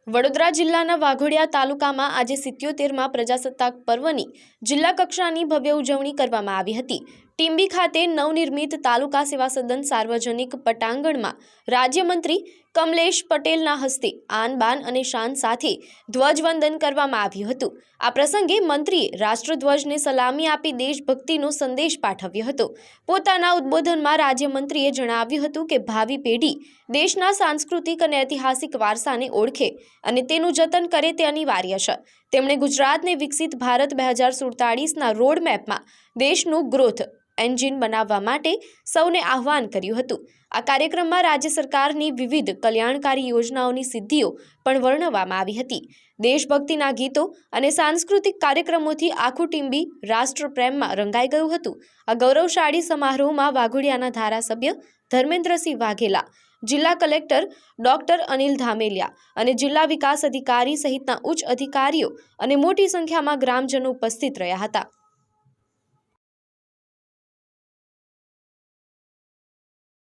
વડોદરા જિલ્લાના વાઘોડિયા તાલુકામાં આજે 77મા પ્રજાસત્તાક પર્વની જિલ્લા કક્ષાની ભવ્ય ઉજવણી કરવામાં આવી હતી। ટીંબી ખાતે નવનિર્મિત તાલુકા સેવા સદન સાર્વજનિક પટાંગણમાં રાજ્યમંત્રી કમલેશ પટેલના હસ્તે આન બાન અને શાન સાથે ધ્વજવંદન કરવામાં આવ્યું હતું। આ પ્રસંગે મંત્રીએ રાષ્ટ્રધ્વજને સલામી આપી દેશભક્તિનો સંદેશ પાઠવ્યો હતો। પોતાના ઉદ્બોધનમાં રાજ્યમંત્રીએ જણાવ્યું હતું કે ભાવિ પેઢી દેશના સાંસ્કૃતિક અને ઐતિહાસિક વારસાને ઓળખે અને તેનું જતન કરે તે અનિવાર્ય છે। તેમણે ગુજરાતને વિકસિત ભારત 2047ના રોડમેપમાં દેશનું ગ્રોથ એન્જિન બનાવવા માટે સૌને આહ્વાન કર્યું હતું। આ કાર્યક્રમમાં રાજ્ય સરકારની વિવિધ કલ્યાણકારી યોજનાઓની સિદ્ધિઓ પણ વર્ણવવામાં આવી હતી। દેશભક્તિના ગીતો અને સાંસ્કૃતિક કાર્યક્રમોથી આખું ટીંબી રાષ્ટ્રપ્રેમમાં રંગાઈ ગયું હતું। આ ગૌરવશાળી સમારોહમાં વાઘોડિયાના ધારાસભ્ય ધર્મેન્દ્રસિંહ વાઘેલા, જિલ્લા કલેક્ટર ડોક્ટર અનિલ ધામેલિયા અને જિલ્લા વિકાસ અધિકારી સહિતના ઉચ્ચ અધિકારીઓ અને મોટી સંખ્યામાં ગ્રામજનો ઉપસ્થિત રહ્યા હતા।